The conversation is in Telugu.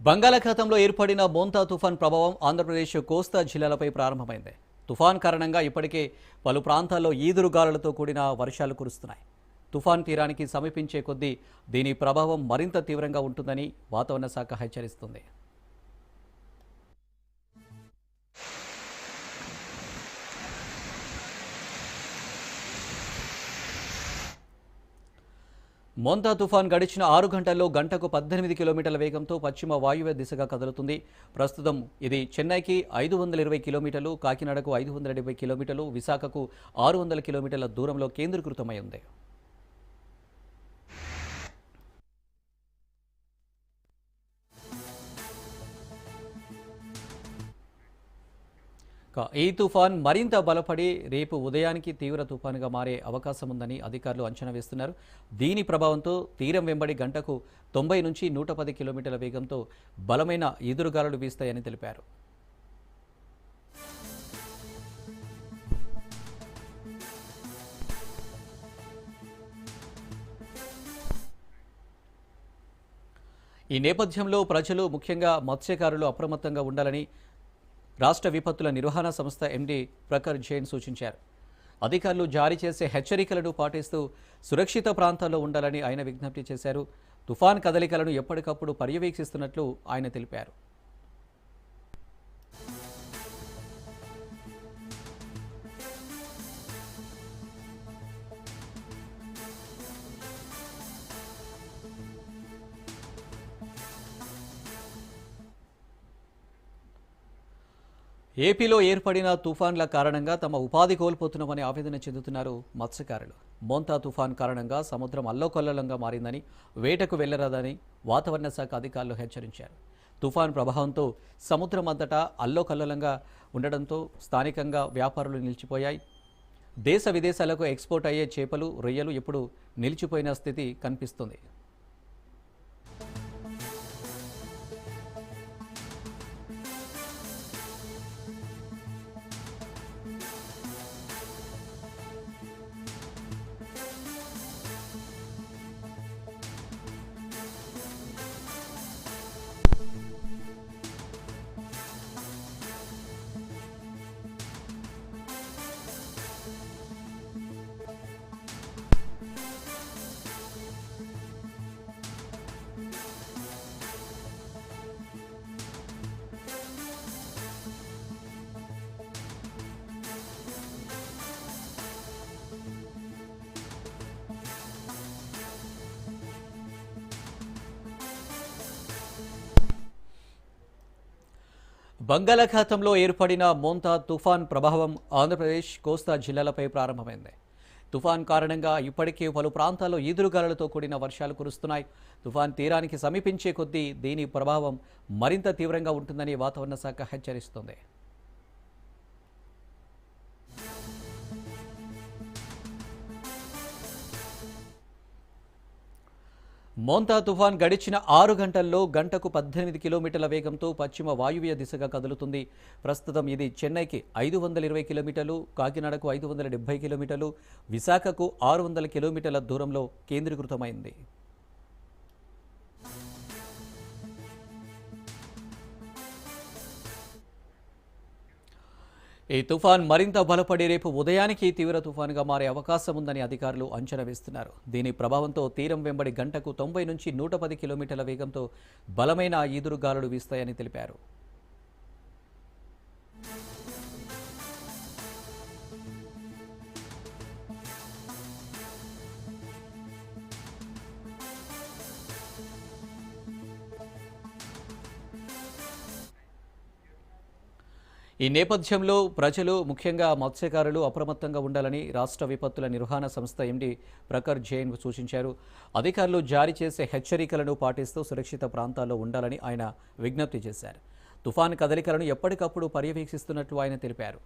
బంగాళాఖాతంలో ఏర్పడిన మోంతా తుఫాన్ ప్రభావం ఆంధ్రప్రదేశ్ కోస్తా జిల్లాలపై ప్రారంభమైంది. తుఫాన్ కారణంగా ఇప్పటికే పలు ప్రాంతాల్లో ఈదురుగాలులతో కూడిన వర్షాలు కురుస్తున్నాయి. తుఫాన్ తీరానికి సమీపించే కొద్దీ దీని ప్రభావం మరింత తీవ్రంగా ఉంటుందని వాతావరణ శాఖ హెచ్చరిస్తుంది. మోంతా తుఫాన్ గడిచిన 6 గంటల్లో గంటకు 18 కిలోమీటర్ల వేగంతో పశ్చిమ వాయువ్య దిశగా కదులుతుంది. ప్రస్తుతం ఇది చెన్నైకి 520 కిలోమీటర్లు, కాకినాడకు 570 కిలోమీటర్లు, విశాఖకు 600 కిలోమీటర్ల దూరంలో కేంద్రీకృతమై ఉంది. ఈ తుఫాన్ మరింత బలపడి రేపు ఉదయానికి తీవ్ర తుఫానుగా మారే అవకాశం ఉందని అధికారులు అంచనా వేస్తున్నారు. దీని ప్రభావంతో తీరం వెంబడి గంటకు 90 నుంచి 110 కిలోమీటర్ల వేగంతో బలమైన ఈదురుగాలులు వీస్తాయని తెలిపారు. ఈ నేపథ్యంలో ప్రజలు, ముఖ్యంగా మత్స్యకారులు అప్రమత్తంగా ఉండాలని రాష్ట్ర విపత్తుల నిర్వహణ సంస్థ ఎండీ ప్రఖర్ జైన్ సూచించారు. అధికారులు జారీ చేసే హెచ్చరికలను పాటిస్తూ సురక్షిత ప్రాంతాల్లో ఉండాలని ఆయన విజ్ఞప్తి చేశారు. తుఫాన్ కదలికలను ఎప్పటికప్పుడు పర్యవేక్షిస్తున్నట్లు ఆయన తెలిపారు. ఏపీలో ఏర్పడిన తుఫాన్ల కారణంగా తమ ఉపాధి కోల్పోతున్నామని ఆవేదన చెందుతున్నారు మత్స్యకారులు. మోంతా తుఫాన్ కారణంగా సముద్రం అల్లోకల్లోలంగా మారిందని, వేటకు వెళ్లరాదని వాతావరణ శాఖ అధికారులు హెచ్చరించారు. తుఫాన్ ప్రభావంతో సముద్రం అంతటా అల్లోకల్లోలంగా ఉండడంతో స్థానికంగా వ్యాపారులు నిలిచిపోయాయి. దేశ విదేశాలకు ఎక్స్పోర్ట్ అయ్యే చేపలు, రొయ్యలు ఇప్పుడు నిలిచిపోయిన స్థితి కనిపిస్తుంది. బంగాళాఖాతంలో ఏర్పడిన మోంతా తుఫాన్ ప్రభావం ఆంధ్రప్రదేశ్ కోస్తా జిల్లాలపై ప్రారంభమైంది. తుఫాన్ కారణంగా ఇప్పటికే పలు ప్రాంతాల్లో ఈదురుగాలులతో కూడిన వర్షాలు కురుస్తున్నాయి. తుఫాన్ తీరానికి సమీపించే కొద్దీ దీని ప్రభావం మరింత తీవ్రంగా ఉంటుందని వాతావరణ శాఖ హెచ్చరిస్తోంది. మోంతా తుఫాన్ గడిచిన 6 గంటల్లో గంటకు 18 కిలోమీటర్ల వేగంతో పశ్చిమ వాయువ్య దిశగా కదులుతుంది. ప్రస్తుతం ఇది చెన్నైకి 520 కిలోమీటర్లు, కాకినాడకు 570 కిలోమీటర్లు, విశాఖకు 600 కిలోమీటర్ల దూరంలో కేంద్రీకృతమైంది. ఈ తుఫాన్ మరింత బలపడి రేపు ఉదయానికి తీవ్ర తుఫానుగా మారే అవకాశం ఉందని అధికారులు అంచనా వేస్తున్నారు. దీని ప్రభావంతో తీరం వెంబడి గంటకు 90 నుంచి 110 కిలోమీటర్ల వేగంతో బలమైన ఈదురుగాలులు వీస్తాయని తెలిపారు. ఈ నేపథ్యంలో ప్రజలు, ముఖ్యంగా మత్స్యకారులు అప్రమత్తంగా ఉండాలని రాష్ట్ర విపత్తుల నిర్వహణ సంస్థ ఎండీ ప్రఖర్ జైన్ సూచించారు. అధికారులు జారీ చేసే హెచ్చరికలను పాటిస్తూ సురక్షిత ప్రాంతాల్లో ఉండాలని ఆయన విజ్ఞప్తి చేశారు. తుఫాన్ కదలికలను ఎప్పటికప్పుడు పర్యవేక్షిస్తున్నట్లు ఆయన తెలిపారు.